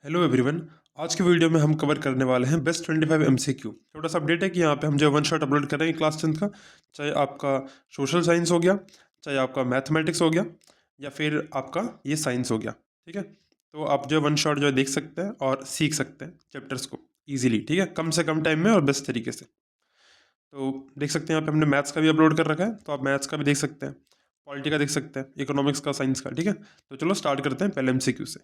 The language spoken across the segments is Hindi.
Hello everyone. आज की वीडियो में हम कवर करने वाले हैं बेस्ट 25 एमसीक्यू। थोड़ा सा अपडेट है कि यहाँ पे हम जो वन शॉट अपलोड कर रहे हैं क्लास 10th का, चाहे आपका सोशल साइंस हो गया, चाहे आपका मैथमेटिक्स हो गया, या फिर आपका ये साइंस हो गया। ठीक है, तो आप जो वन शॉट जो है देख सकते हैं और सीख सकते हैं चैप्टर्स को ईजिली। ठीक है, कम से कम टाइम में और बेस्ट तरीके से। तो देख सकते हैं यहाँ पे हमने मैथ्स का भी अपलोड कर रखा है, तो आप मैथ्स का भी देख सकते हैं, पॉलिटी का देख सकते हैं, इकोनॉमिक्स का, साइंस का। ठीक है, तो चलो स्टार्ट करते हैं पहले एमसीक्यू से।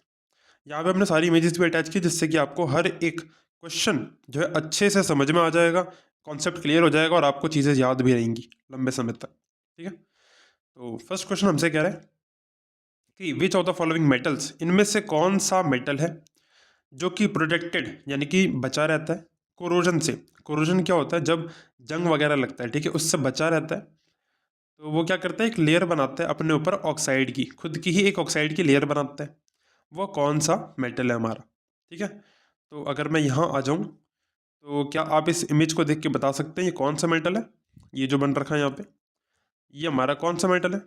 यहाँ पे हमने सारी इमेजेस भी अटैच की, जिससे कि आपको हर एक क्वेश्चन जो है अच्छे से समझ में आ जाएगा, कॉन्सेप्ट क्लियर हो जाएगा और आपको चीज़ें याद भी रहेंगी लंबे समय तक। ठीक है, तो फर्स्ट क्वेश्चन हमसे कह रहा है कि which of the following metals, इनमें से कौन सा मेटल है जो कि प्रोटेक्टेड यानी कि बचा रहता है कोरोजन से। कोरोजन क्या होता है? जब जंग वगैरह लगता है, ठीक है, उससे बचा रहता है। तो वो क्या करता है, एक लेयर बनाता है अपने ऊपर ऑक्साइड की, खुद की ही एक ऑक्साइड की लेयर बनाता है। वो कौन सा मेटल है हमारा? ठीक है, तो अगर मैं यहाँ आ जाऊँ, तो क्या आप इस इमेज को देख के बता सकते हैं ये कौन सा मेटल है? ये जो बन रखा है यहाँ पे, ये हमारा कौन सा मेटल है?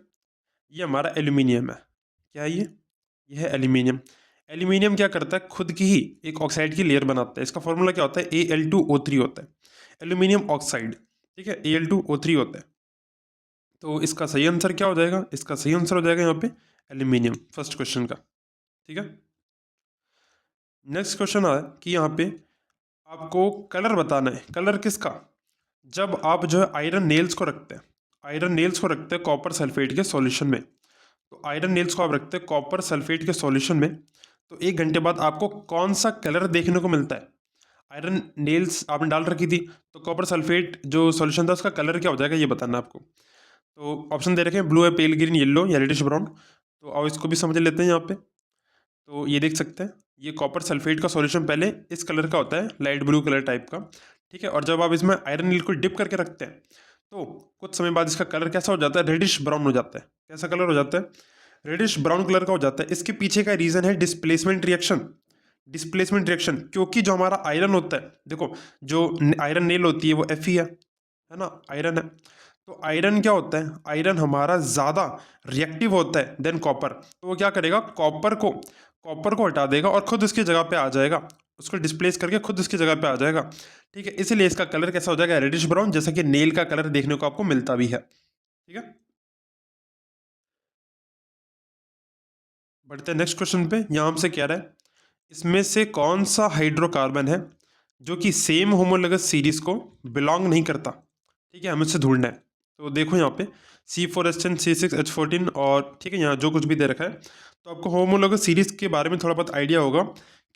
ये हमारा एल्यूमिनियम है। क्या है ये? ये है एल्यूमिनियम। एल्यूमिनियम क्या करता है, खुद की ही एक ऑक्साइड की लेयर बनाता है। इसका फॉर्मूला क्या होता है? Al2O3 होता है, एल्यूमिनियम ऑक्साइड। ठीक है, Al2O3 होता है। तो इसका सही आंसर क्या हो जाएगा? इसका सही आंसर हो जाएगा यहाँ पे एल्यूमिनियम, फर्स्ट क्वेश्चन का। ठीक है, नेक्स्ट क्वेश्चन है कि यहाँ पे आपको कलर बताना है। कलर किसका? जब आप जो है आयरन नेल्स को रखते हैं, आयरन नेल्स को रखते हैं कॉपर सल्फेट के सॉल्यूशन में। तो आयरन नेल्स को आप रखते हैं कॉपर सल्फेट के सॉल्यूशन में, तो 1 घंटे बाद आपको कौन सा कलर देखने को मिलता है? आयरन नेल्स आपने डाल रखी थी, तो कॉपर सल्फेट जो सॉल्यूशन था उसका कलर क्या हो जाएगा, ये बताना है आपको। तो ऑप्शन दे रखे हैं, ब्लू है, पेल ग्रीन, येलो या रेडिश ब्राउन। तो आओ इसको भी समझ लेते हैं यहाँ पे। तो ये देख सकते हैं, ये कॉपर सल्फेट का सॉल्यूशन पहले इस कलर का होता है, लाइट ब्लू कलर टाइप का। ठीक है, और जब आप इसमें आयरन नील को डिप करके रखते हैं, तो कुछ समय बाद इसका कलर कैसा हो जाता है? रेडिश ब्राउन हो जाता है। कैसा कलर हो जाता है? रेडिश ब्राउन कलर का हो जाता है। इसके पीछे का रीजन है डिस्प्लेसमेंट रिएक्शन। डिस्प्लेसमेंट रिएक्शन, क्योंकि जो हमारा आयरन होता है, देखो, जो आयरन नेल होती है वो Fe है ना, आयरन है। तो आयरन क्या होता है? आयरन हमारा ज़्यादा रिएक्टिव होता है देन कॉपर। तो वो क्या करेगा, कॉपर को हटा देगा और खुद इसकी जगह पे आ जाएगा, उसको डिस्प्लेस करके खुद इसकी जगह पे आ जाएगा। ठीक है, इसीलिए इसका कलर कैसा हो जाएगा? रेडिश ब्राउन, जैसा कि नेल का कलर देखने को आपको मिलता भी है। ठीक है, बढ़ते हैं नेक्स्ट क्वेश्चन पे। यहाँ हमसे क्या रहा है, इसमें से कौन सा हाइड्रोकार्बन है जो कि सेम होमोलगस सीरीज को बिलोंग नहीं करता? ठीक है, हमें इससे ढूंढना है। तो देखो यहाँ पे C4H10 C6H14, और ठीक है, यहाँ जो कुछ भी दे रखा है, तो आपको होमोलगस सीरीज के बारे में थोड़ा बहुत आइडिया होगा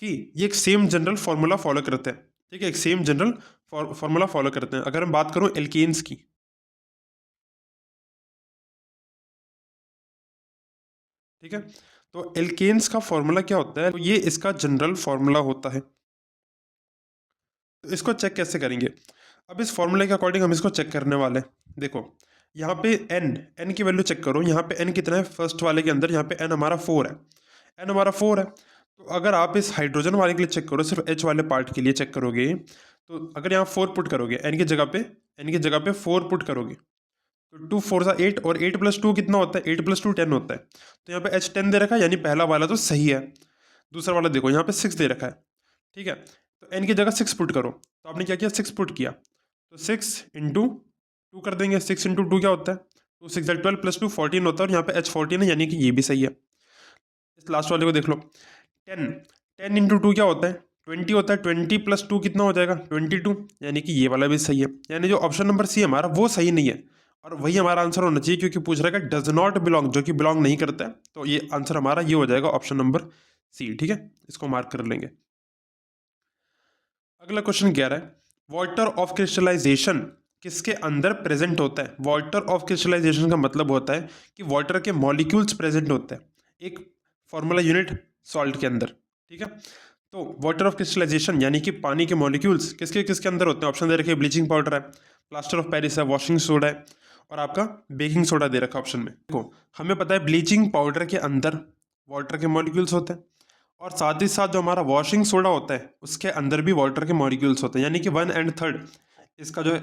कि ये एक सेम जनरल फार्मूला फॉलो करते हैं। ठीक है, एक सेम जनरल फार्मूला फॉलो करते हैं। अगर मैं बात करूँ एल्केन्स की, ठीक है, तो एल्केन्स का फॉर्मूला क्या होता है? तो ये इसका जनरल फार्मूला होता है। तो इसको चेक कैसे करेंगे? अब इस फॉर्मूले के अकॉर्डिंग हम इसको चेक करने वाले हैं। देखो, यहाँ पे एन की वैल्यू चेक करो। यहाँ पे एन कितना है फर्स्ट वाले के अंदर? यहाँ पे एन हमारा 4 है। एन हमारा 4 है। तो अगर आप इस हाइड्रोजन वाले के लिए चेक करो, सिर्फ एच वाले पार्ट के लिए चेक करोगे, तो अगर यहाँ 4 पुट करोगे एन की जगह पे 4 पुट करोगे, तो 2 4 8, और 8 + 2 कितना होता है? 8 + 2 10 होता है। तो यहाँ पे एच 10 दे रखा है, यानी पहला वाला तो सही है। दूसरा वाला देखो, यहाँ पे 6 दे रखा है। ठीक है, तो एन की जगह 6 पुट करो। तो आपने क्या किया? 6 पुट किया, तो 6 × 2 कर देंगे। 6 × 2 क्या होता है? 2 6 12 + 2 14 होता है, और यहाँ पे H14 है, यानी कि ये भी सही है। इस लास्ट वाले को देख लो, 10 10 × 2 क्या होता है? 20 होता है। 20 + 2 कितना हो जाएगा? 22, यानी कि ये वाला भी सही है। यानी जो ऑप्शन नंबर सी हमारा वो सही नहीं है, और वही हमारा आंसर होना चाहिए, क्योंकि पूछ रहा है डज नॉट बिलोंग, जो कि बिलोंग नहीं करता है। तो ये आंसर हमारा ये हो जाएगा, ऑप्शन नंबर सी। ठीक है, इसको मार्क कर लेंगे। अगला क्वेश्चन कह रहा है वाटर ऑफ क्रिस्टलाइजेशन किसके अंदर प्रेजेंट होता है? वाटर ऑफ क्रिस्टलाइजेशन का मतलब होता है कि वाटर के मॉलिक्यूल्स प्रेजेंट होते हैं एक फॉर्मूला यूनिट सॉल्ट के अंदर। ठीक है, तो वाटर ऑफ क्रिस्टलाइजेशन यानी कि पानी के मॉलिक्यूल्स किसके किसके अंदर होते हैं? ऑप्शन दे रखे, ब्लीचिंग पाउडर है, प्लास्टर ऑफ पेरिस है, वॉशिंग सोडा है, और आपका बेकिंग सोडा दे रखा ऑप्शन में। देखो, हमें पता है ब्लीचिंग पाउडर के अंदर वाटर के मॉलिक्यूल्स होते हैं, और साथ ही साथ जो हमारा वॉशिंग सोडा होता है उसके अंदर भी वाटर के मॉलिक्यूल्स होते हैं, यानी कि 1 और 3 इसका जो है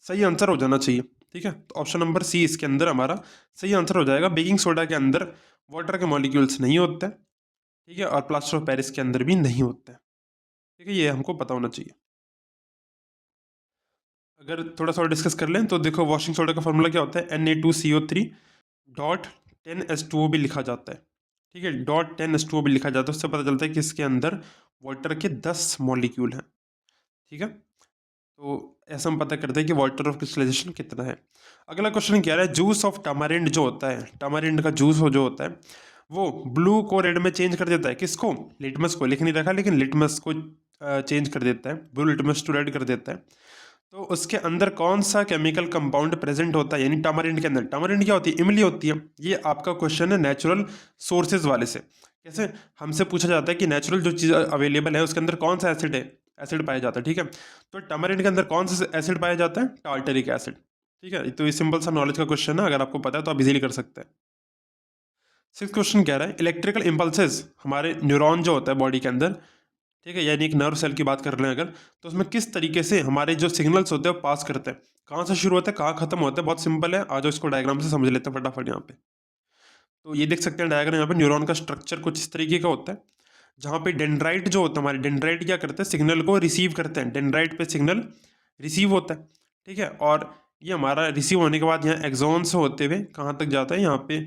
सही आंसर हो जाना चाहिए। ठीक है, तो ऑप्शन नंबर सी इसके अंदर हमारा सही आंसर हो जाएगा। बेकिंग सोडा के अंदर वाटर के मॉलिक्यूल्स नहीं होते। ठीक है, और प्लास्टर ऑफ पेरिस के अंदर भी नहीं होते हैं। ठीक है, ये हमको पता होना चाहिए। अगर थोड़ा सा और डिस्कस कर लें तो देखो, वॉशिंग सोडा का फॉर्मूला क्या होता है, Na2CO3 डॉट 10H2O भी लिखा जाता है। ठीक है, डॉट 10H2O भी लिखा जाता है, उससे पता चलता है कि इसके अंदर वाटर के 10 मॉलिक्यूल हैं। ठीक है, तो ऐसा हम पता करते हैं कि वाटर ऑफ क्रिस्टलाइजेशन कितना है। अगला क्वेश्चन क्या है, जूस ऑफ टमारिंड जो होता है, टमारिंड का जूस जो होता है वो ब्लू को रेड में चेंज कर देता है। किसको? लिटमस को। लिख नहीं रखा, लेकिन लिटमस को चेंज कर देता है, ब्लू लिटमस टू रेड कर देता है। तो उसके अंदर कौन सा केमिकल कंपाउंड प्रेजेंट होता है, यानी टमारिंड के अंदर? टमारिंड क्या होती है? इमली होती है। ये आपका क्वेश्चन है नेचुरल सोर्सेज वाले से। कैसे? हमसे पूछा जाता है कि नेचुरल जो चीज़ अवेलेबल है उसके अंदर कौन सा एसिड है, एसिड पाया जाता है। ठीक है, तो टमारिंड के अंदर कौन सा एसिड पाया जाता है? Tartaric acid. ठीक है, तो ये सिंपल सा नॉलेज का क्वेश्चन है, अगर आपको पता है तो आप इजीली कर सकते हैं। सिक्स क्वेश्चन कह रहा है, इलेक्ट्रिकल इम्पल्सेस हमारे न्यूरॉन जो होता है बॉडी के अंदर, ठीक है, यानी एक नर्व सेल की बात कर रहे हैं अगर, तो उसमें किस तरीके से हमारे जो सिग्नल्स होते हैं वो पास करते हैं, कहाँ से शुरू होता है कहाँ खत्म होता है? बहुत सिंपल है, आज इसको डायग्राम से समझ लेते हैं फटाफट यहाँ पे। तो ये देख सकते हैं डायग्राम, यहाँ पे न्यूरॉन का स्ट्रक्चर कुछ इस तरीके का होता है, जहाँ पे डेंड्राइट जो होता है, हमारे डेंड्राइट क्या करते हैं? सिग्नल को रिसीव करते हैं, डेंड्राइट पे सिग्नल रिसीव होता है। ठीक है, और ये हमारा रिसीव होने के बाद यहाँ एक्सॉन से होते हुए कहाँ तक जाता है? यहाँ पे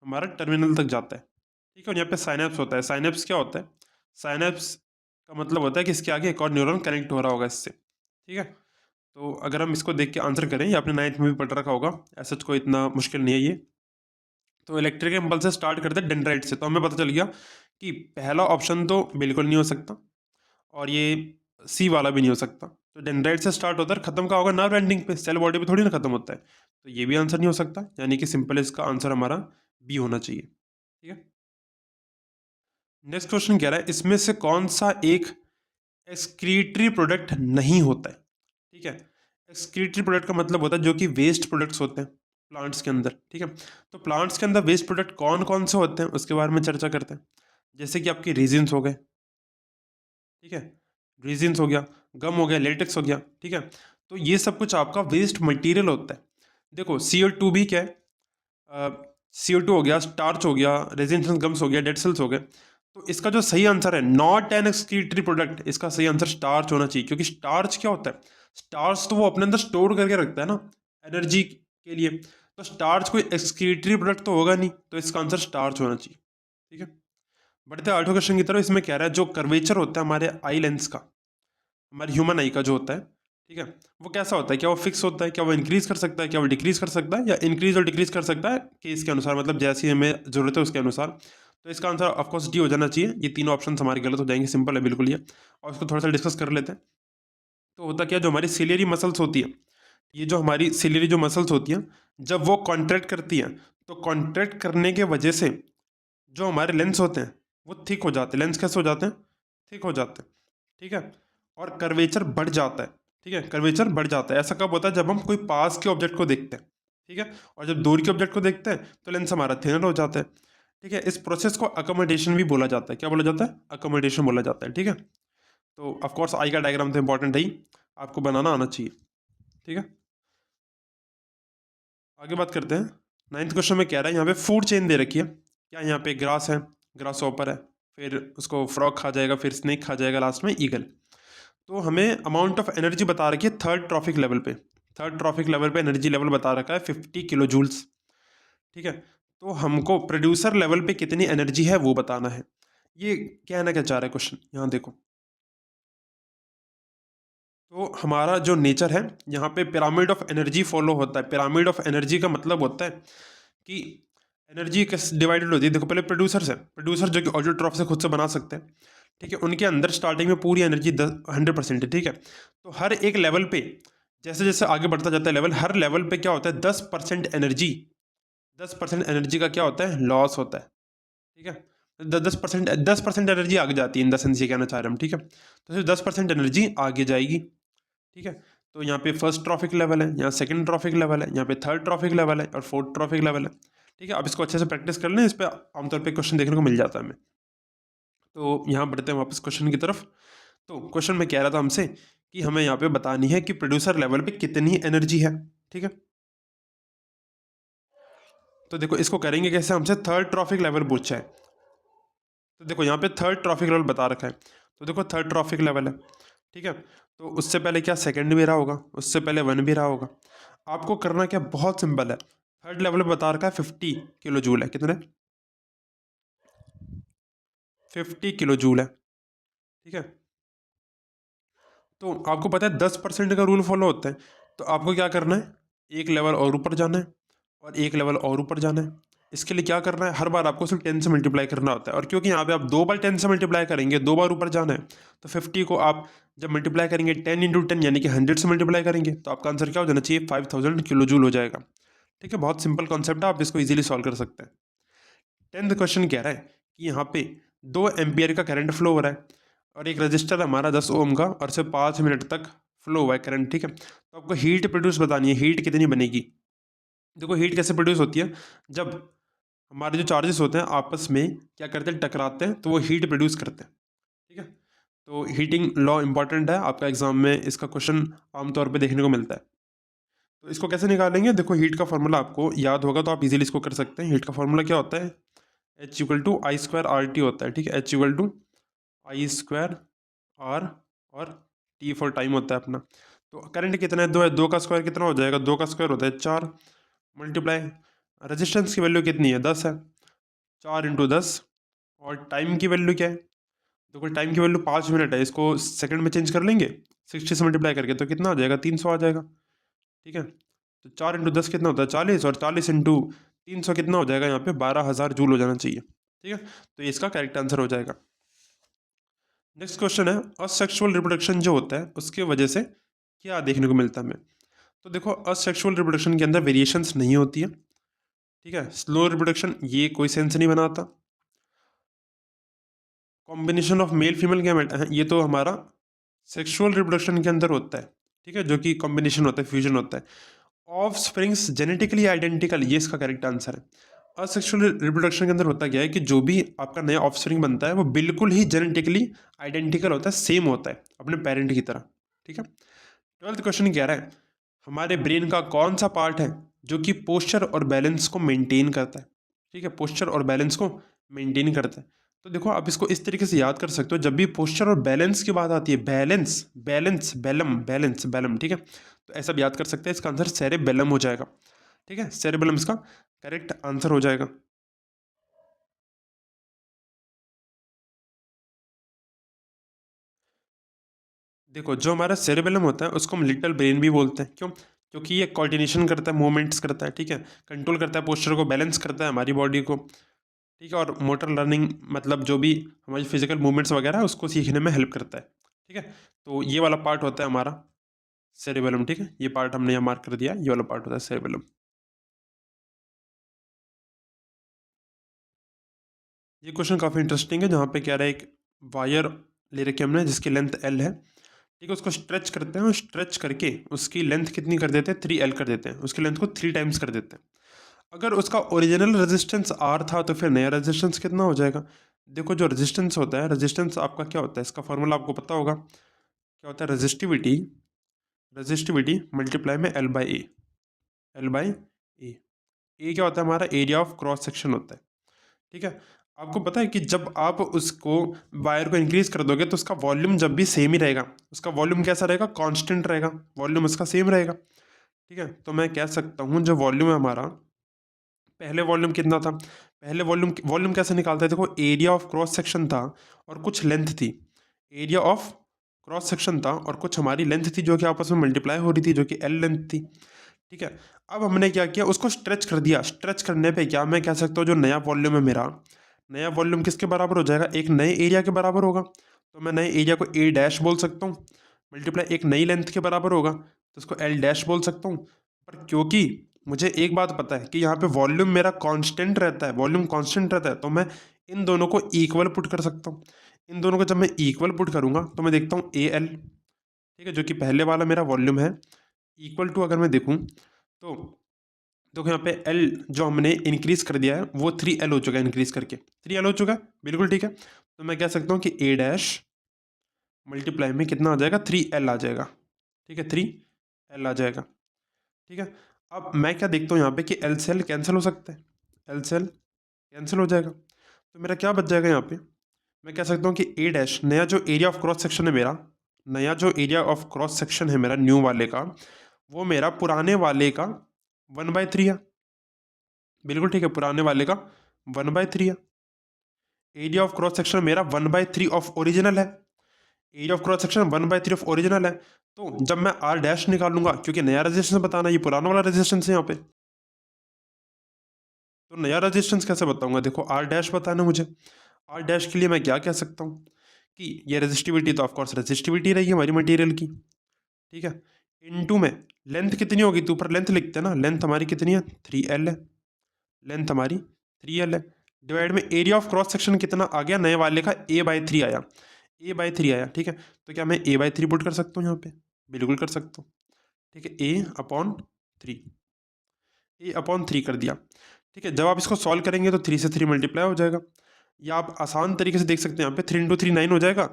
हमारा टर्मिनल तक जाता है। ठीक है, और यहाँ पे साइनेप्स होता है। साइनेप्स क्या होता है? साइनेप्स का मतलब होता है कि इसके आगे एक और न्यूरॉन कनेक्ट हो रहा होगा इससे। ठीक है, तो अगर हम इसको देख के आंसर करें, ये आपने 9th में भी पढ़ रखा होगा, ऐसा कोई इतना मुश्किल नहीं है ये। तो इलेक्ट्रिक इम्पल्स से स्टार्ट करते हैं डेंड्राइट से, तो हमें पता चल गया कि पहला ऑप्शन तो बिल्कुल नहीं हो सकता, और ये सी वाला भी नहीं हो सकता। तो डेंड्राइट से स्टार्ट होता है, खत्म का होगा नर्व एंडिंग पे, सेल बॉडी पे थोड़ी ना खत्म होता है, तो ये भी आंसर नहीं हो सकता, यानी कि सिंपल इसका आंसर हमारा बी होना चाहिए। ठीक है, नेक्स्ट क्वेश्चन कह रहा है, इसमें से कौन सा एक एक्सक्रीटरी प्रोडक्ट नहीं होता है? ठीक है, एक्सक्रीटरी प्रोडक्ट का मतलब होता है जो कि वेस्ट प्रोडक्ट्स होते हैं प्लांट्स के अंदर। ठीक है, तो प्लांट्स के अंदर वेस्ट प्रोडक्ट कौन कौन से होते हैं उसके बारे में चर्चा करते हैं। जैसे कि आपके रीजिन्स हो गए, ठीक है, रीजिन्स हो गया, गम हो गया, लेटेक्स हो गया। ठीक है, तो ये सब कुछ आपका वेस्ट मटेरियल होता है। देखो CO2 भी क्या है? CO2 हो गया, स्टार्च हो गया, रेजिन गम्स हो गया, डेड सेल्स हो गए। तो इसका जो सही आंसर है नॉट एन एक्सक्रीटरी प्रोडक्ट, इसका सही आंसर स्टार्च होना चाहिए, क्योंकि स्टार्च क्या होता है? स्टार्च तो वो अपने अंदर स्टोर करके रखता है ना एनर्जी के लिए, तो स्टार्च कोई एक्सक्रीटरी प्रोडक्ट तो होगा नहीं, तो इसका आंसर स्टार्च होना चाहिए। ठीक है, बढ़ते हैं 8वें क्वेश्चन की तरफ। इसमें कह रहा है जो कर्वेचर होता है हमारे आई लेंस का, हमारे ह्यूमन आई का जो होता है, ठीक है, वो कैसा होता है? क्या वो फिक्स होता है? क्या वो इंक्रीज कर सकता है? क्या वो डिक्रीज कर सकता है? या इंक्रीज और डिक्रीज कर सकता है केस के अनुसार, मतलब जैसी हमें जरूरत है उसके अनुसार? तो इसका आंसर ऑफकोर्स डी हो जाना चाहिए। ये तीनों ऑप्शन हमारे गलत हो जाएंगे, सिंपल है बिल्कुल ये। और इसको थोड़ा सा डिस्कस कर लेते हैं। तो होता क्या, जो हमारी सिलियरी मसल्स होती है, ये जो हमारी सिलियरी जो मसल्स होती हैं, जब वो कॉन्ट्रैक्ट करती हैं, तो कॉन्ट्रैक्ट करने के वजह से जो हमारे लेंस होते हैं वो थिक हो जाते हैं। लेंस कैसे हो जाते हैं? थिक हो जाते हैं। ठीक है, और कर्वेचर बढ़ जाता है। ठीक है, कर्वेचर बढ़ जाता है। ऐसा कब होता है? जब हम कोई पास के ऑब्जेक्ट को देखते हैं। ठीक है, और जब दूर के ऑब्जेक्ट को देखते हैं तो लेंस हमारा थिनर हो जाता है। ठीक है, इस प्रोसेस को अकोमोडेशन भी बोला जाता है। क्या बोला जाता है? अकोमोडेशन बोला जाता है। ठीक है, तो ऑफकोर्स आई का डायग्राम तो इंपॉर्टेंट है ही, आपको बनाना आना चाहिए। ठीक है, आगे बात करते हैं। 9th क्वेश्चन में कह रहा है, यहाँ पे फूड चेन दे रखी है। क्या यहाँ पे ग्रास है, ग्रास ऑपर है, फिर उसको फ्रॉग खा जाएगा, फिर स्नेक खा जाएगा, लास्ट में ईगल। तो हमें अमाउंट ऑफ एनर्जी बता रखी है थर्ड ट्रॉफिक लेवल पे। थर्ड ट्रॉफिक लेवल पे एनर्जी लेवल बता रखा है 50 किलो जूल्स। ठीक है, तो हमको प्रोड्यूसर लेवल पे कितनी एनर्जी है वो बताना है। ये कहना क्या चाह रहा है क्वेश्चन, यहाँ देखो। तो हमारा जो नेचर है, यहाँ पे पिरामिड ऑफ एनर्जी फॉलो होता है। पिरामिड ऑफ एनर्जी का मतलब होता है कि एनर्जी कैसे डिवाइडेड होती है। देखो, पहले प्रोड्यूसर्स है, प्रोड्यूसर जो कि ऑटोट्रॉफ से खुद से बना सकते हैं। ठीक है, उनके अंदर स्टार्टिंग में पूरी एनर्जी 100% है। ठीक है, तो हर एक लेवल पे जैसे जैसे आगे बढ़ता जाता है लेवल, हर लेवल पे क्या होता है? 10% एनर्जी, 10% एनर्जी का क्या होता है? लॉस होता है। ठीक है, 10% एनर्जी आगे जाती है, इन द सेंस ये कहना चाह रहे हैं हम। ठीक है, तो सिर्फ 10% एनर्जी आगे जाएगी। ठीक है, तो यहाँ पे फर्स्ट ट्रॉफिक लेवल है, यहाँ सेकंड ट्रॉफिक लेवल है, यहाँ पे थर्ड ट्रॉफिक लेवल है, और फोर्थ ट्रॉफिक लेवल है। ठीक है, अब इसको अच्छे से प्रैक्टिस कर लें, इस पर आमतौर पे क्वेश्चन देखने को मिल जाता है हमें। तो यहाँ बढ़ते हैं वापस क्वेश्चन की तरफ। तो क्वेश्चन में कह रहा था हमसे कि हमें यहाँ पे बतानी है कि प्रोड्यूसर लेवल पे कितनी एनर्जी है। ठीक है, तो देखो इसको करेंगे कैसे, हमसे थर्ड ट्रॉफिक लेवल पूछा है। तो देखो यहाँ पे थर्ड ट्रॉफिक लेवल बता रखा है, तो देखो थर्ड ट्रॉफिक लेवल है, ठीक है। तो उससे पहले क्या सेकंड भी रहा होगा, उससे पहले वन भी रहा होगा। आपको करना क्या, बहुत सिंपल है। थर्ड लेवल में बता रखा है 50 किलो जूल है, कितने, 50 किलो जूल है, ठीक है। तो आपको पता है 10% का रूल फॉलो होता है, तो आपको क्या करना है, एक लेवल और ऊपर जाना है और एक लेवल और ऊपर जाना है। इसके लिए क्या करना है, हर बार आपको सिर्फ 10 से मल्टीप्लाई करना होता है, और क्योंकि यहाँ पे आप 2 बार 10 से मल्टीप्लाई करेंगे, 2 बार ऊपर जाना है, तो 50 को आप जब मल्टीप्लाई करेंगे 10 × 10 यानी कि 100 से मल्टीप्लाई करेंगे, तो आपका आंसर क्या हो जाना चाहिए, 5000 किलो जूल हो जाएगा, ठीक है। बहुत सिंपल कॉन्सेप्ट है, आप इसको इजीली सॉल्व कर सकते हैं। 10th क्वेश्चन कह रहा है कि यहाँ पे 2 एम्पियर का करंट फ्लो हो रहा है और एक रजिस्टर हमारा 10 ओम का, और सिर्फ 5 मिनट तक फ्लो हुआ है करंट, ठीक है। तो आपको हीट प्रोड्यूस बतानी है, हीट कितनी बनेगी। देखो हीट कैसे प्रोड्यूस होती है, जब हमारे जो चार्जेस होते हैं आपस में क्या करते हैं, टकराते हैं, तो वो हीट प्रोड्यूस करते हैं, ठीक है। तो हीटिंग लॉ इंपॉर्टेंट है, आपका एग्जाम में इसका क्वेश्चन आमतौर पे देखने को मिलता है। तो इसको कैसे निकालेंगे, देखो हीट का फॉर्मूला आपको याद होगा तो आप इजीली इसको कर सकते हैं। हीट का फॉर्मूला क्या होता है, H=I²RT होता है, ठीक है। H=I²R और T फॉर टाइम होता है अपना। तो करंट कितना है, 2 है, 2 का स्क्वायर कितना हो जाएगा, 2 का स्क्वायर होता है 4, मल्टीप्लाई रेजिस्टेंस की वैल्यू कितनी है, 10 है, 4 × 10, और टाइम की वैल्यू क्या है, देखो टाइम की वैल्यू 5 मिनट है, इसको सेकंड में चेंज कर लेंगे 60 से मल्टीप्लाई करके, तो कितना हो जाएगा, 300 आ जाएगा, ठीक है। तो 4 × 10 कितना होता है, 40, और 40 × 300 कितना हो जाएगा, यहाँ पे 12,000 जूल हो जाना चाहिए, ठीक है। तो ये इसका करेक्ट आंसर हो जाएगा। नेक्स्ट क्वेश्चन है, असेक्सुअल रिप्रोडक्शन जो होता है उसके वजह से क्या देखने को मिलता है हमें। तो देखो असेक्सुअल रिप्रोडक्शन के अंदर वेरिएशंस नहीं होती है, ठीक है। स्लो रिप्रोडक्शन ये कोई सेंस नहीं बनाता। Combination of male female gamete ये तो हमारा सेक्सुअल रिप्रोडक्शन के अंदर होता है, ठीक है, जो कि कॉम्बिनेशन होता है, फ्यूजन होता है। ऑफ स्प्रिंग्स जेनेटिकली आइडेंटिकल, ये इसका करेक्ट आंसर है। असेक्सुअल रिप्रोडक्शन के अंदर होता क्या है कि जो भी आपका नया ऑफ स्प्रिंग बनता है वो बिल्कुल ही जेनेटिकली आइडेंटिकल होता है, सेम होता है अपने पेरेंट की तरह, ठीक है। 12th क्वेश्चन कह रहा है हमारे ब्रेन का कौन सा पार्ट है जो कि पोस्चर और बैलेंस को मेंटेन करता है, ठीक है, पोस्चर और बैलेंस को मेंटेन करता है। तो देखो आप इसको इस तरीके से याद कर सकते हो, जब भी पोस्चर और बैलेंस की बात आती है, balance balance Belum balance Belum, ठीक है, तो ऐसा भी याद कर सकते हैं, इसका आंसर सेरेबेलम हो जाएगा, ठीक है। सेरेबेलम इसका करेक्ट आंसर हो जाएगा। देखो जो हमारा सेरेबेलम होता है उसको हम लिटिल ब्रेन भी बोलते हैं, क्यों, क्योंकि ये कोऑर्डिनेशन करता है, मूवमेंट्स करता है, ठीक है, कंट्रोल करता है, पोस्चर को बैलेंस करता है हमारी बॉडी को, ठीक है, और मोटर लर्निंग मतलब जो भी हमारी फिजिकल मूवमेंट्स वगैरह है उसको सीखने में हेल्प करता है, ठीक है। तो ये वाला पार्ट होता है हमारा सेरेबेलम, ठीक है, ये पार्ट हमने यहाँ मार्क कर दिया, ये वाला पार्ट होता है सेरेबेलम। ये क्वेश्चन काफ़ी इंटरेस्टिंग है, जहाँ पे क्या रहा है, एक वायर ले रखी है हमने जिसकी लेंथ एल है, ठीक है, उसको स्ट्रेच करते हैं और स्ट्रेच करके उसकी लेंथ कितनी कर देते हैं, 3L कर देते हैं, उसकी लेंथ को 3 टाइम्स कर देते हैं। अगर उसका ओरिजिनल रेजिस्टेंस R था तो फिर नया रेजिस्टेंस कितना हो जाएगा। देखो जो रेजिस्टेंस होता है, रेजिस्टेंस आपका क्या होता है, इसका फॉर्मूला आपको पता होगा, क्या होता है, रेजिस्टिविटी, रेजिस्टिविटी मल्टीप्लाई में L by A, L by A क्या होता है, हमारा एरिया ऑफ क्रॉस सेक्शन होता है, ठीक है। आपको पता है कि जब आप उसको वायर को इंक्रीज कर दोगे तो उसका वॉल्यूम जब भी सेम ही रहेगा, उसका वॉल्यूम कैसा रहेगा, कांस्टेंट रहेगा, वॉल्यूम उसका सेम रहेगा, ठीक है। तो मैं कह सकता हूँ जो वॉल्यूम है हमारा, पहले वॉल्यूम कितना था, पहले वॉल्यूम वॉल्यूम कैसे निकालते हैं, देखो एरिया ऑफ क्रॉस सेक्शन था और कुछ लेंथ थी, एरिया ऑफ क्रॉस सेक्शन था और कुछ हमारी लेंथ थी जो कि आपस में मल्टीप्लाई हो रही थी, जो कि एल लेंथ थी, ठीक है। अब हमने क्या किया, उसको स्ट्रेच कर दिया, स्ट्रेच करने पे क्या मैं कह सकता हूँ जो नया वॉल्यूम है मेरा, नया वॉल्यूम किसके बराबर हो जाएगा, एक नए एरिया के बराबर होगा, तो मैं नए एरिया को ए डैश बोल सकता हूँ, मल्टीप्लाई एक नई लेंथ के बराबर होगा तो उसको एल डैश बोल सकता हूँ। पर क्योंकि मुझे एक बात पता है कि यहाँ पे वॉल्यूम मेरा कांस्टेंट रहता है, वॉल्यूम कांस्टेंट रहता है, तो मैं इन दोनों को इक्वल पुट कर सकता हूँ। इन दोनों को जब मैं इक्वल पुट करूँगा तो मैं देखता हूँ ए एल, ठीक है, जो कि पहले वाला मेरा वॉल्यूम है, इक्वल टू अगर मैं देखूँ तो देखो यहाँ पे L जो हमने इंक्रीज कर दिया है वो 3L हो चुका है, इंक्रीज करके 3L हो चुका है, बिल्कुल ठीक है। तो मैं कह सकता हूँ कि ए डैश मल्टीप्लाई में कितना आ जाएगा, 3L आ जाएगा, ठीक है, 3L आ जाएगा, ठीक है। अब मैं क्या देखता हूँ यहाँ पे कि एल से एल कैंसिल हो सकता है, एल से एल कैंसिल हो जाएगा, तो मेरा क्या बच जाएगा यहाँ पे, मैं कह सकता हूँ कि ए डैश, नया जो एरिया ऑफ क्रॉस सेक्शन है मेरा, नया जो एरिया ऑफ क्रॉस सेक्शन है मेरा न्यू वाले का, वो मेरा पुराने वाले का 1/3 है। बिल्कुल ठीक है, पुराने वाले का 1/3 है। एरिया ऑफ क्रॉस सेक्शन मेरा 1/3 ऑफ ओरिजिनल है। Area of cross section 1/3 of original है। तो जब मैं आर डैश निकालूंगा, क्योंकि नया रेजिस्टेंस बताना, ये पुराना वाला रेजिस्टेंस है यहाँ पे, तो नया रेजिस्टेंस कैसे बताऊंगा? देखो आर डैश बताना मुझे। आर डैश के लिए मैं क्या कह सकता हूँ कि ये रेजिस्टिविटी तो ऑफकोर्स रेजिस्टिविटी रही है हमारी मटेरियल की, ठीक है। इनटू में लेंथ कितनी होगी, तो ऊपर लेंथ लिखते हैं ना, लेंथ हमारी कितनी है 3L है, लेंथ हमारी 3L है। डिवाइड में एरिया ऑफ क्रॉस सेक्शन कितना आ गया नए वाले का, A/3 आया, A/3 आया, ठीक है। तो क्या मैं A/3 पुट कर सकता हूँ यहाँ पे? बिल्कुल कर सकता हूँ, ठीक है। A/3, A/3 कर दिया, ठीक है। जब आप इसको सॉल्व करेंगे तो 3 से 3 मल्टीप्लाई हो जाएगा, या आप आसान तरीके से देख सकते हैं यहाँ पे 3 × 3 9 हो जाएगा।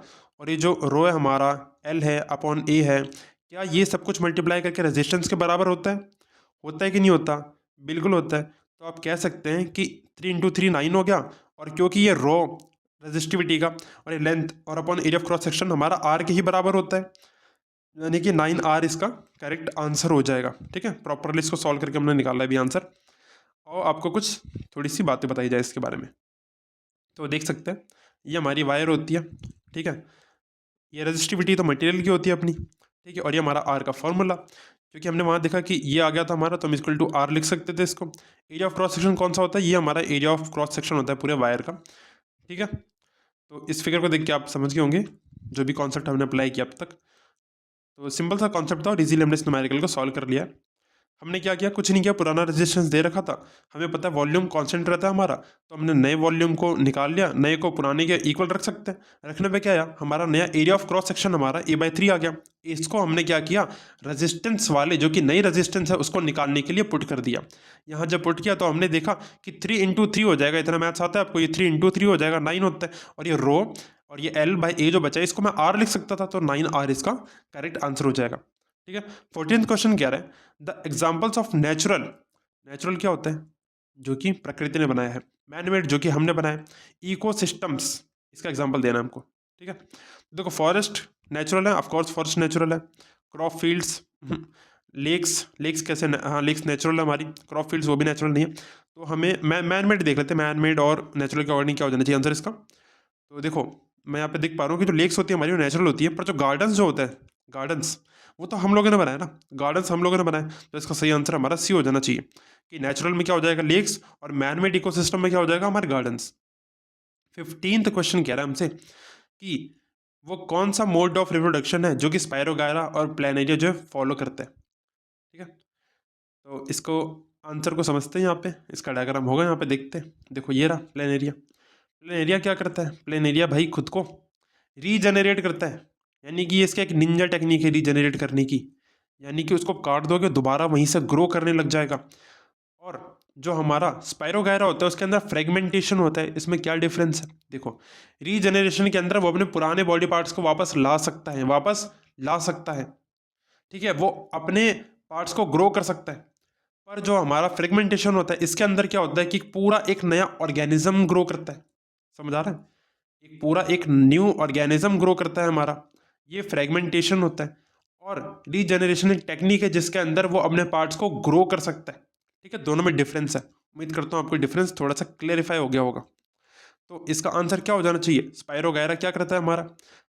और ये जो रो है हमारा L है अपॉन A है, क्या ये सब कुछ मल्टीप्लाई करके रेजिस्टेंस के बराबर होता है कि नहीं होता? बिल्कुल होता है। तो आप कह सकते हैं कि 3 × 3 9 हो गया, और क्योंकि ये रो रेजिस्टिविटी का और ये लेंथ और upon area of cross section हमारा R के ही बराबर होता है, यानी कि 9R इसका करेक्ट आंसर हो जाएगा, ठीक है। प्रॉपरली इसको सॉल्व करके हमने निकाला है भी आंसर। और आपको कुछ थोड़ी सी बातें बताई जाए इसके बारे में, तो देख सकते हैं ये हमारी वायर होती है, ठीक है। ये रेजिस्टिविटी तो मटेरियल की होती है अपनी, ठीक है। और ये हमारा आर का फॉर्मूला, क्योंकि हमने वहाँ देखा कि ये आ गया था हमारा, तो हम इक्वल टू आर लिख सकते थे इसको। एरिया ऑफ क्रॉस सेक्शन कौन सा होता है? ये हमारा एरिया ऑफ क्रॉस सेक्शन होता है पूरे वायर का, ठीक है। तो इस फिगर को देख के आप समझ गए होंगे जो भी कॉन्सेप्ट हमने अप्लाई किया अब तक। तो सिंपल सा कॉन्सेप्ट था और इजीली हमने इस न्यूमेरिकल को सॉल्व कर लिया। हमने क्या किया, कुछ नहीं किया, पुराना रेजिस्टेंस दे रखा था, हमें पता है वॉल्यूम कांस्टेंट रहता है हमारा, तो हमने नए वॉल्यूम को निकाल लिया, नए को पुराने के इक्वल रख सकते हैं। रखने पे क्या आया, हमारा नया एरिया ऑफ क्रॉस सेक्शन हमारा A/3 आ गया। इसको हमने क्या किया, रेजिस्टेंस वाले जो कि नई रेजिस्टेंस है उसको निकालने के लिए पुट कर दिया। यहाँ जब पुट किया तो हमने देखा कि 3 × 3 हो जाएगा, इतना मैथ्स आता है आपको, ये 3 × 3 हो जाएगा 9 होता है, और ये रो और ये L/A जो बचा है इसको मैं R लिख सकता था, तो 9R इसका करेक्ट आंसर हो जाएगा, ठीक है। 14th क्वेश्चन कह रहा है the examples of natural, natural क्या होता है? जो कि प्रकृति ने बनाया है। मैन मेड जो कि हमने बनाया है। इकोसिस्टम्स, इसका एग्जाम्पल देना है हमको, ठीक है। देखो फॉरेस्ट नेचुरल है, ऑफकोर्स फॉरेस्ट नेचुरल है। क्रॉप फील्ड्स, लेक्स, लेक्स कैसे हाँ लेक्स नेचुरल है हमारी, क्रॉप फील्ड्स वो भी नेचुरल नहीं है। तो हमें मैन मेड देख लेते हैं, मैन मेड और नेचुरल के अकॉर्डिंग क्या हो जाना चाहिए आंसर इसका। तो देखो मैं यहाँ पे देख पा रहा हूँ कि जो लेक्स होती है हमारी वो नेचुरल होती है, पर जो गार्डन्स जो होता है, गार्डन्स वो तो हम लोगों ने बनाया ना, गार्डन्स हम लोगों ने बनाए, तो इसका सही आंसर हमारा सी हो जाना चाहिए कि नेचुरल में क्या हो जाएगा लेक्स, और मैन मेड इकोसिस्टम में क्या हो जाएगा हमारे गार्डन्स। 15th क्वेश्चन कह रहा है हमसे कि वो कौन सा मोड ऑफ रिप्रोडक्शन है जो कि स्पायरोगायरा और प्लानेरिया जो है फॉलो करते हैं, ठीक है। तो इसको आंसर को समझते हैं, यहाँ पे इसका डायग्राम होगा, यहाँ पे देखते हैं। देखो ये रहा प्लानेरिया। प्लेन एरिया क्या करता है? प्लेन एरिया भाई खुद को रीजनरेट करता है, यानी कि इसका एक निंजा टेक्निक है रीजनरेट करने की, यानी कि उसको काट दोगे दोबारा वहीं से ग्रो करने लग जाएगा। और जो हमारा स्पायरोगायरा होता है उसके अंदर फ्रेगमेंटेशन होता है, इसमें क्या डिफरेंस है? देखो रीजनरेशन के अंदर वो अपने पुराने बॉडी पार्ट्स को वापस ला सकता है, वापस ला सकता है, ठीक है, वो अपने पार्ट्स को ग्रो कर सकता है। पर जो हमारा फ्रेगमेंटेशन होता है इसके अंदर क्या होता है कि पूरा एक नया ऑर्गेनिज्म ग्रो करता है, समझ आ रहा है? एक पूरा एक न्यू ऑर्गेनिज्म ग्रो करता है हमारा, ये फ्रेगमेंटेशन होता है। और रीजनरेशन एक टेक्निक है जिसके अंदर वो अपने पार्ट्स को ग्रो कर सकता है, ठीक है। दोनों में डिफरेंस है, उम्मीद करता हूँ आपको डिफरेंस थोड़ा सा क्लेरिफाई हो गया होगा। तो इसका आंसर क्या हो जाना चाहिए, स्पायरोगायरा क्या करता है हमारा,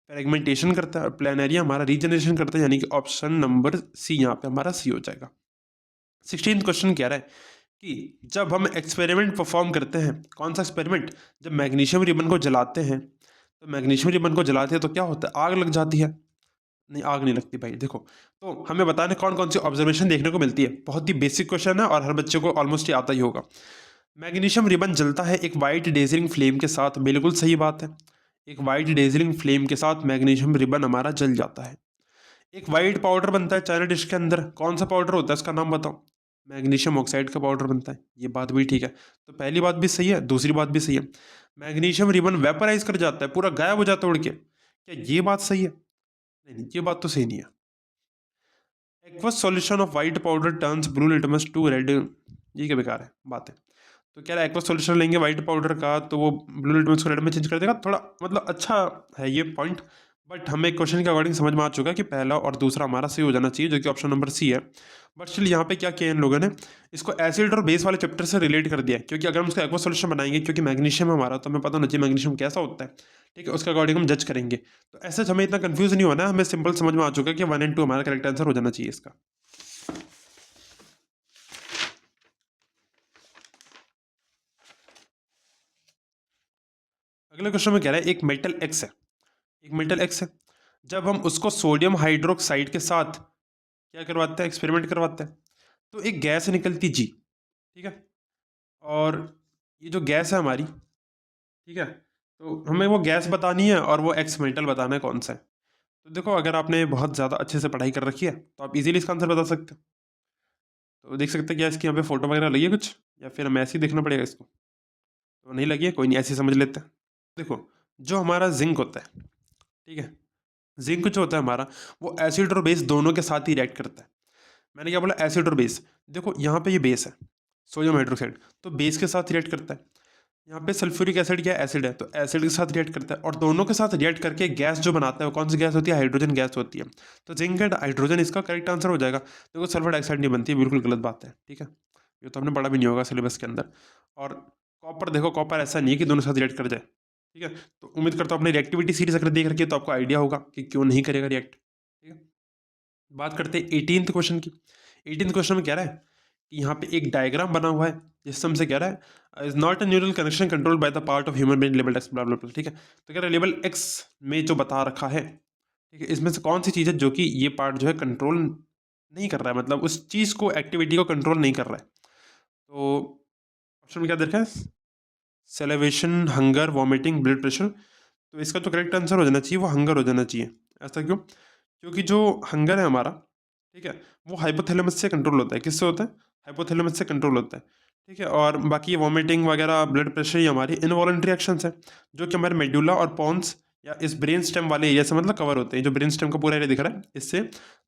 फ्रेगमेंटेशन करता है, और प्लानेरिया हमारा रीजनरेशन करता है, यानी कि ऑप्शन नंबर सी यहाँ पे हमारा सी हो जाएगा। 16th क्वेश्चन कह रहा है कि जब हम एक्सपेरिमेंट परफॉर्म करते हैं, कौन सा एक्सपेरिमेंट, जब मैग्नीशियम रिबन को जलाते हैं, तो मैग्नीशियम रिबन को जलाते हैं तो क्या होता है, आग लग जाती है? नहीं, आग नहीं लगती भाई। देखो तो हमें बताने कौन कौन सी ऑब्जर्वेशन देखने को मिलती है, बहुत ही बेसिक क्वेश्चन है और हर बच्चे को ऑलमोस्ट ही आता ही होगा। मैग्नीशियम रिबन जलता है एक वाइट डेजलिंग फ्लेम के साथ, बिल्कुल सही बात है, एक वाइट डेजलिंग फ्लेम के साथ मैग्नीशियम रिबन हमारा जल जाता है। एक वाइट पाउडर बनता है चाइना डिश के अंदर, कौन सा पाउडर होता है इसका नाम बताओ? मैग्नीशियम ऑक्साइड का पाउडर बनता है, ये बात भी ठीक है। तो पहली बात भी सही है, दूसरी बात भी सही है, मैग्नीशियम रिबन वेपराइज कर जाता है, पूरा गायब हो जाता है उड़ के, क्या ये बात सही है? नहीं नहीं, ये बात तो सही नहीं है। Aqueous solution of white powder turns blue litmus to red, ये क्या बेकार है बात है। तो कह रहा है एक्वा सोल्यूशन लेंगे वाइट पाउडर का तो वो ब्लू लिटमस को रेड में चेंज कर देगा। थोड़ा मतलब अच्छा है ये पॉइंट, बट हमें क्वेश्चन के अकॉर्डिंग समझ में आ चुका है कि पहला और दूसरा हमारा सही हो जाना चाहिए, जो कि ऑप्शन नंबर सी है। बट स्टिल यहाँ पे क्या किया इन लोगों ने, इसको एसिड और बेस वाले चैप्टर से रिलेट कर दिया है, क्योंकि अगर हम उसका एक्वा सोल्यूशन बनाएंगे, क्योंकि मैग्नीशियम है हमारा, तो हमें पता होना चाहिए मैग्नीशियम कैसा होता है, ठीक है, उसके अकॉर्डिंग हम जज करेंगे। तो ऐसे हमें इतना कंफ्यूज नहीं होना, हमें सिंपल समझ में आ चुका है कि 1 एंड 2 हमारा करेक्ट आंसर हो जाना चाहिए इसका। अगले क्वेश्चन में कह रहा है एक मेटल एक्स है, एक मेटल एक्स है, जब हम उसको सोडियम हाइड्रोक्साइड के साथ क्या करवाते हैं, एक्सपेरिमेंट करवाते हैं, तो एक गैस निकलती जी, ठीक है। और ये जो गैस है हमारी, ठीक है, तो हमें वो गैस बतानी है और वो एक्स मेटल बताना है कौन सा है। तो देखो अगर आपने बहुत ज़्यादा अच्छे से पढ़ाई कर रखी है तो आप इजीली इसका आंसर बता सकते हो। तो देख सकते हैं क्या इसकी यहाँ पे फोटो वगैरह लगी है कुछ, या फिर हमें ऐसे ही देखना पड़ेगा इसको। तो नहीं लगी है, कोई नहीं, ऐसे ही समझ लेते हैं। देखो जो हमारा जिंक होता है, ठीक है, जिंक जो होता है हमारा, वो एसिड और बेस दोनों के साथ ही रिएक्ट करता है। मैंने क्या बोला, एसिड और बेस। देखो यहाँ पे ये बेस है सोडियम हाइड्रोक्साइड, तो बेस के साथ रिएक्ट करता है। यहाँ पे सल्फ्यूरिक एसिड क्या एसिड है, तो एसिड के साथ रिएक्ट करता है, और दोनों के साथ रिएक्ट करके गैस जो बनाता है वो कौन सी गैस होती है, हाइड्रोजन गैस होती है। तो जिंक एंड हाइड्रोजन इसका करेक्ट आंसर हो जाएगा। देखो सल्फर डाइऑक्साइड नहीं बनती, बिल्कुल गलत बात है, ठीक है, ये तो हमने पढ़ा भी नहीं होगा सिलेबस के अंदर। और कॉपर, देखो कॉपर ऐसा नहीं है कि दोनों साथ रिएक्ट कर जाए, ठीक है। तो उम्मीद करता हूँ अपनी रिएक्टिविटी सीरीज अगर देख रखी है तो आपको आइडिया होगा कि क्यों नहीं करेगा रिएक्ट, ठीक है। बात करते हैं 18th क्वेश्चन की। 18th क्वेश्चन में कह रहा है कि यहाँ पे एक डायग्राम बना हुआ है जिससे हमसे कह रहा है is not a neural connection controlled by the part of human brain level X blah blah blah, ठीक है। तो कह रहा है लेवल एक्स में जो बता रखा है, ठीक है, इसमें से कौन सी चीज़ है जो कि ये पार्ट जो है कंट्रोल नहीं कर रहा है, मतलब उस चीज़ को, एक्टिविटी को कंट्रोल नहीं कर रहा है। तो ऑप्शन में क्या दे रखा है, सेलेवेशन, हंगर, वॉमिटिंग, ब्लड प्रेशर। तो इसका जो करेक्ट आंसर हो जाना चाहिए वो हंगर हो जाना चाहिए। ऐसा क्यों, क्योंकि जो हंगर है हमारा, ठीक है, वो हाइपोथैलेमस से कंट्रोल होता है। किससे होता है, हाइपोथैलेमस से कंट्रोल होता है, ठीक है। और बाकी वॉमिटिंग वगैरह, ब्लड प्रेशर, ये हमारी इनवॉलंटरी एक्शंस है, जो कि हमारे मेडुला और पॉन्स या इस ब्रेन स्टेम वाले एरिया से मतलब कवर होते हैं। जो ब्रेन स्टेम का पूरा एरिया दिख रहा है, इससे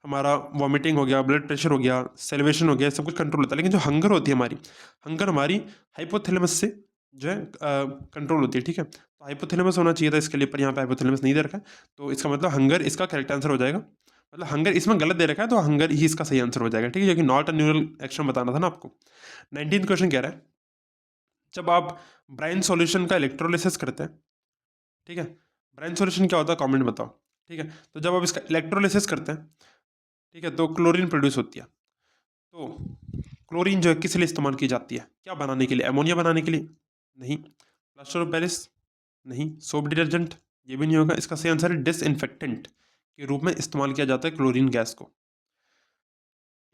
हमारा वॉमिटिंग हो गया, ब्लड प्रेशर हो गया, सेलिवेशन हो गया, सब कुछ कंट्रोल होता है। लेकिन जो हंगर होती है हमारी, हंगर हमारी हाइपोथैलेमस से जो है कंट्रोल होती है, ठीक है। तो हाइपोथैलेमस होना चाहिए था इसके लिए, पर यहाँ पे हाइपोथैलेमस नहीं दे रखा है, तो इसका मतलब हंगर इसका करेक्ट आंसर हो जाएगा। मतलब हंगर इसमें गलत दे रखा है, तो हंगर ही इसका सही आंसर हो जाएगा, ठीक है, क्योंकि नॉट अ न्यूरल एक्शन बताना था ना आपको। 19th क्वेश्चन कह रहा है जब आप ब्राइन सॉल्यूशन का इलेक्ट्रोलिसिस करते हैं, ठीक है, ब्राइन सॉल्यूशन क्या होता है कमेंट बताओ, ठीक है। तो जब आप इसका इलेक्ट्रोलिसिस करते हैं, ठीक है, तो क्लोरीन प्रोड्यूस होती है। तो क्लोरीन जो है किस लिए इस्तेमाल की जाती है, क्या बनाने के लिए, अमोनिया बनाने के लिए, नहीं, प्लास्टर ऑफ पेरिस, नहीं, सोप डिटर्जेंट, ये भी नहीं होगा। इसका सही आंसर है डिसइंफेक्टेंट के रूप में इस्तेमाल किया जाता है क्लोरीन गैस को।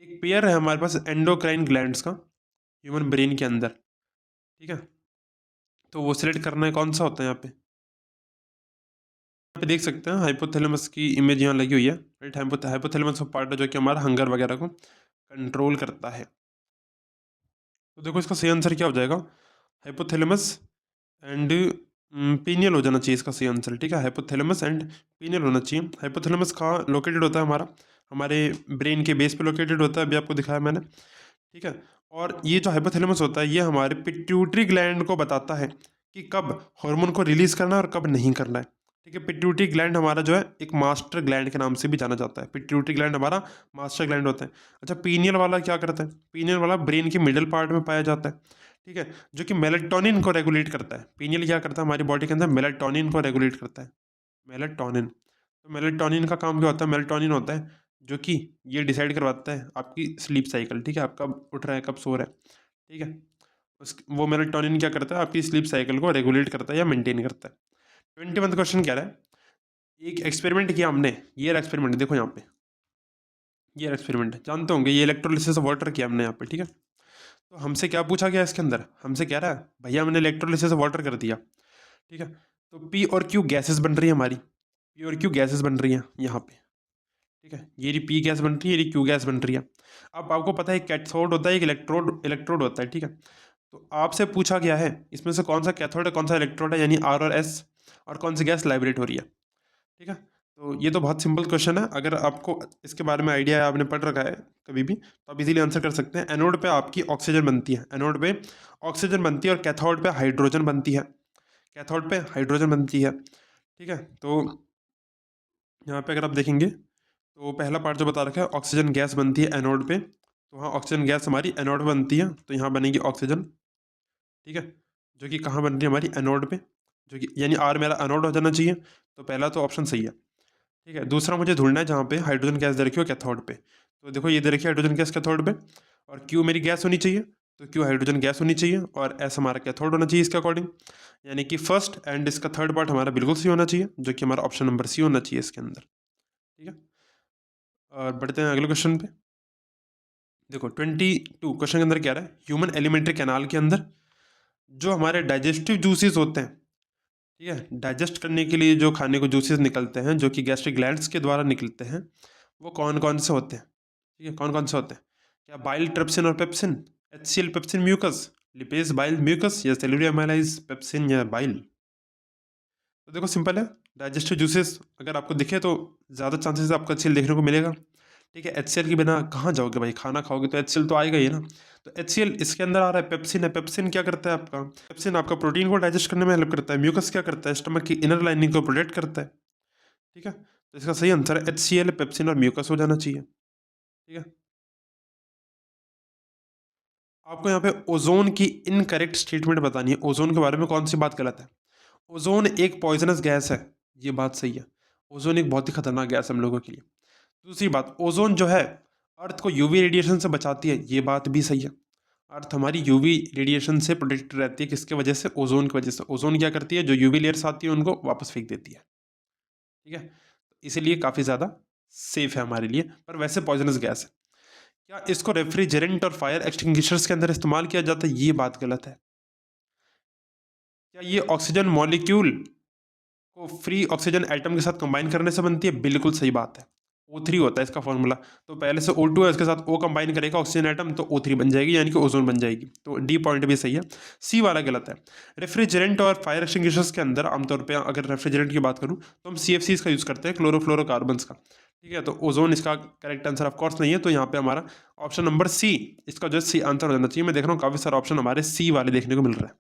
एक पेयर है हमारे पास एंडोक्राइन ग्लैंड्स का ह्यूमन ब्रेन के अंदर, ठीक है, तो वो सिलेक्ट करना है कौन सा होता है। यहाँ पे देख सकते हैं हाइपोथैलेमस की इमेज यहाँ लगी हुई है, राइट। हाइपोथैलेमस पार्ट है जो कि हमारा हंगर वगैरह को कंट्रोल करता है। तो देखो इसका सही आंसर क्या हो जाएगा, हाइपोथैलेमस एंड पीनियल हो जाना चाहिए इसका सही आंसर, ठीक है। हाइपोथैलेमस एंड पीनियल होना चाहिए। हाइपोथैलेमस कहाँ लोकेटेड होता है हमारा, हमारे ब्रेन के बेस पे लोकेटेड होता है, अभी आपको दिखाया मैंने, ठीक है। और ये जो हाइपोथैलेमस होता है ये हमारे पिट्यूटरी ग्लैंड को बताता है कि कब हार्मोन को रिलीज करना है और कब नहीं करना है, ठीक है। पिट्यूटरी ग्लैंड हमारा जो है एक मास्टर ग्लैंड के नाम से भी जाना जाता है। पिट्यूटरी ग्लैंड हमारा मास्टर ग्लैंड होता है। अच्छा पीनियल वाला क्या करता है, पीनियल वाला ब्रेन के मिडिल पार्ट में पाया जाता है, ठीक है, जो कि मेलेटोनिन को रेगुलेट करता है। पीनियल क्या करता है हमारी बॉडी के अंदर, मेलेटोनिन को रेगुलेट करता है, मेलेटोनिन। तो मेलेटोनिन का काम क्या होता है, मेलेटोनिन होता है जो कि ये डिसाइड करवाता है आपकी स्लीप साइकिल, ठीक है, आप कब उठ रहे हैं कब सो रहे हैं, ठीक है। उस वो मेलेटोनिन क्या करता है, आपकी स्लीप साइकिल को रेगुलेट करता है या मेंटेन करता है। 21 क्वेश्चन क्या रहा है, एक एक्सपेरिमेंट किया हमने, ये एक्सपेरिमेंट देखो यहाँ पे, ये एक्सपेरिमेंट जानते होंगे, ये इलेक्ट्रोलिसिस ऑफ वाटर किया हमने यहाँ पे, ठीक है। तो हमसे क्या पूछा गया इसके अंदर, हमसे कह रहा है भैया हमने इलेक्ट्रोलिसिस ऑफ वाटर कर दिया, ठीक है, तो पी और क्यू गैसेस बन रही है हमारी, पी और क्यू गैसेस बन रही हैं यहाँ पे, ठीक है, ये पी गैस बन रही है, ये क्यू गैस बन रही है। अब आपको पता है एक कैथोड होता है, एक इलेक्ट्रोड इलेक्ट्रोड होता है, ठीक है। तो आपसे पूछा गया है इसमें से कौन सा कैथोड है कौन सा इलेक्ट्रोड है, यानी आर और एस, और कौन सी गैस लाइब्रेट हो रही है, ठीक है। तो ये तो बहुत सिंपल क्वेश्चन है, अगर आपको इसके बारे में आइडिया है, आपने पढ़ रखा है कभी भी, तो आप इजीली आंसर कर सकते हैं। एनोड पे आपकी ऑक्सीजन बनती है, एनोड पे ऑक्सीजन बनती है और कैथोड पे हाइड्रोजन बनती है, कैथोड पे हाइड्रोजन बनती है। ठीक है, तो यहाँ पे अगर आप देखेंगे तो पहला पार्ट जो बता रखा है, ऑक्सीजन गैस बनती है एनोड पे, तो वहाँ ऑक्सीजन गैस हमारी एनोड पे बनती है, तो यहाँ बनेगी ऑक्सीजन। ठीक है, जो कि कहाँ बन रही है हमारी एनोड पे, जो कि यानी आर मेरा एनोड हो जाना चाहिए, तो पहला तो ऑप्शन सही है। ठीक है, दूसरा मुझे ढूंढना है जहाँ पे हाइड्रोजन गैस दे रखी हो कैथोड पे, तो देखो ये दे रखी है हाइड्रोजन गैस कैथोड पे, और क्यू मेरी गैस होनी चाहिए, तो क्यू हाइड्रोजन गैस होनी चाहिए, और एस हमारा कैथोड होना चाहिए इसके अकॉर्डिंग, यानी कि फर्स्ट एंड इसका थर्ड पार्ट हमारा बिल्कुल सही होना चाहिए, जो कि हमारा ऑप्शन नंबर सी होना चाहिए इसके अंदर। ठीक है, और बढ़ते हैं अगले क्वेश्चन पे। देखो 22 क्वेश्चन के अंदर क्या रहा है, ह्यूमन एलिमेंट्री कैनाल के अंदर जो हमारे डाइजेस्टिव जूसेस होते हैं, ठीक है, डाइजेस्ट करने के लिए जो खाने को जूसेस निकलते हैं, जो कि गैस्ट्रिक ग्लैंड्स के द्वारा निकलते हैं, वो कौन कौन से होते हैं? ठीक है, कौन कौन से होते हैं? क्या बाइल, ट्रिप्सिन और pepsin, HCL, pepsin, mucus, lipase, bile, mucus, या सेलुलर एमाइलाइज, पेप्सिन या बाइल? तो देखो सिंपल है, डाइजेस्टिव जूसेस अगर आपको दिखे तो ज़्यादा चांसेस आपको एचसीएल देखने को मिलेगा। ठीक है, एचसीएल के बिना कहाँ जाओगे भाई, खाना खाओगे तो एचसीएल तो आएगा ही ना। तो एचसीएल इसके अंदर आ रहा है, पेप्सिन है, पेप्सिन क्या करता है आपका, पेप्सिन आपका प्रोटीन को डाइजेस्ट करने में हेल्प करता है, म्यूकस क्या करता है, स्टमक की इनर लाइनिंग को प्रोटेक्ट करता है। ठीक है, तो इसका सही आंसर है एचसीएल, पेप्सिन और म्यूकस हो जाना चाहिए। ठीक है, आपको यहाँ पे ओजोन की इनकरेक्ट स्टेटमेंट बतानी है, ओजोन के बारे में कौन सी बात गलत है। ओजोन एक पॉइजनस गैस है, ये बात सही है, ओजोन एक बहुत ही खतरनाक गैस है हम लोगों के लिए। दूसरी बात, ओजोन जो है अर्थ को यूवी रेडिएशन से बचाती है, ये बात भी सही है, अर्थ हमारी यूवी रेडिएशन से प्रोटेक्ट रहती है, किसके वजह से, ओजोन की वजह से। ओजोन क्या करती है, जो यूवी लेयर्स आती है उनको वापस फेंक देती है। ठीक है, तो इसीलिए काफ़ी ज़्यादा सेफ है हमारे लिए, पर वैसे पॉइजनस गैस है। क्या इसको रेफ्रिजरेंट और फायर एक्सटिंग्विशर्स के अंदर इस्तेमाल किया जाता है, ये बात गलत है। क्या ये ऑक्सीजन मॉलिक्यूल को फ्री ऑक्सीजन एटम के साथ कंबाइन करने से बनती है, बिल्कुल सही बात है, O3 होता है इसका फॉर्मूला, तो पहले से O2 है, उसके साथ O कंबाइन करेगा ऑक्सीजन एटम, तो O3 बन जाएगी, यानी कि ओजोन बन जाएगी, तो डी पॉइंट भी सही है, सी वाला गलत है। रेफ्रिजरेंट और फायर एक्सटिंग्विशर्स के अंदर आमतौर पर अगर रेफ्रिजरेंट की बात करूँ तो हम CFCs का यूज़ करते हैं, क्लोरोफ्लोरोकार्बन्स का। ठीक है, तो ओजोन इसका करेक्ट आंसर ऑफ कोर्स नहीं है, तो यहाँ पे हमारा ऑप्शन नंबर सी, इसका जो सी आंसर हो जाना चाहिए। मैं देख रहा हूँ काफ़ी सारे ऑप्शन हमारे सी वाले देखने को मिल रहा है।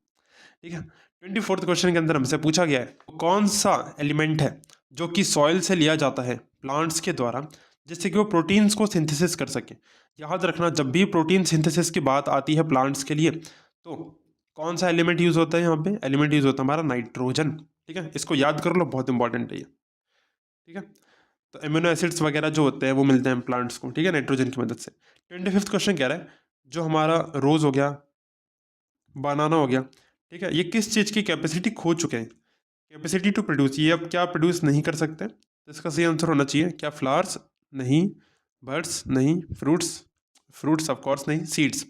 ठीक है, 24th क्वेश्चन के अंदर हमसे पूछा गया है, कौन सा एलिमेंट है जो कि सॉइल से लिया जाता है प्लांट्स के द्वारा, जिससे कि वो प्रोटीन्स को सिंथेसिस कर सके। याद रखना, जब भी प्रोटीन सिंथेसिस की बात आती है प्लांट्स के लिए, तो कौन सा एलिमेंट यूज होता है, यहाँ पे एलिमेंट यूज होता है हमारा नाइट्रोजन। ठीक है, इसको याद कर लो, बहुत इंपॉर्टेंट है ये। ठीक है, तो एमिनो एसिड्स वगैरह जो होते हैं वो मिलते हैं प्लांट्स को, ठीक है, नाइट्रोजन की मदद से। 25th क्वेश्चन कह रहा है, जो हमारा रोज हो गया, बनाना हो गया, ठीक है, ये किस चीज़ की कैपेसिटी खो चुके हैं, कैपेसिटी टू प्रोड्यूस, ये अब क्या प्रोड्यूस नहीं कर सकते, तो इसका सही आंसर होना चाहिए क्या, फ्लावर्स नहीं, बर्ड्स नहीं, फ्रूट्स, फ्रूट्स ऑफ कोर्स नहीं, सीड्स।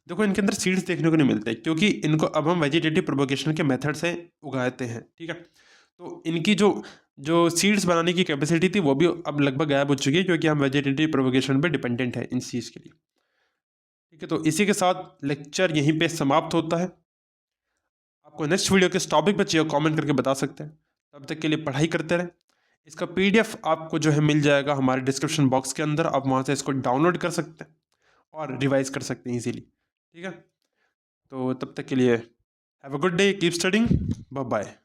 देखो इनके अंदर सीड्स देखने को नहीं मिलते, क्योंकि इनको अब हम वेजिटेटिव प्रोपोगेशन के मेथड से उगाते हैं। ठीक है, तो इनकी जो जो सीड्स बनाने की कैपेसिटी थी वो भी अब लगभग गायब हो चुकी है, क्योंकि हम वेजिटेटिव प्रोपोगेशन पे डिपेंडेंट है इन चीज़ के लिए। ठीक है, तो इसी के साथ लेक्चर यहीं पे समाप्त होता है। आपको नेक्स्ट वीडियो किस टॉपिक पर चाहिए कमेंट करके बता सकते हैं। तब तक के लिए पढ़ाई करते रहें। इसका PDF आपको जो है मिल जाएगा हमारे डिस्क्रिप्शन बॉक्स के अंदर, आप वहाँ से इसको डाउनलोड कर सकते हैं और रिवाइज कर सकते हैं इजीली। ठीक है, तो तब तक के लिए have a good day, keep studying, bye bye.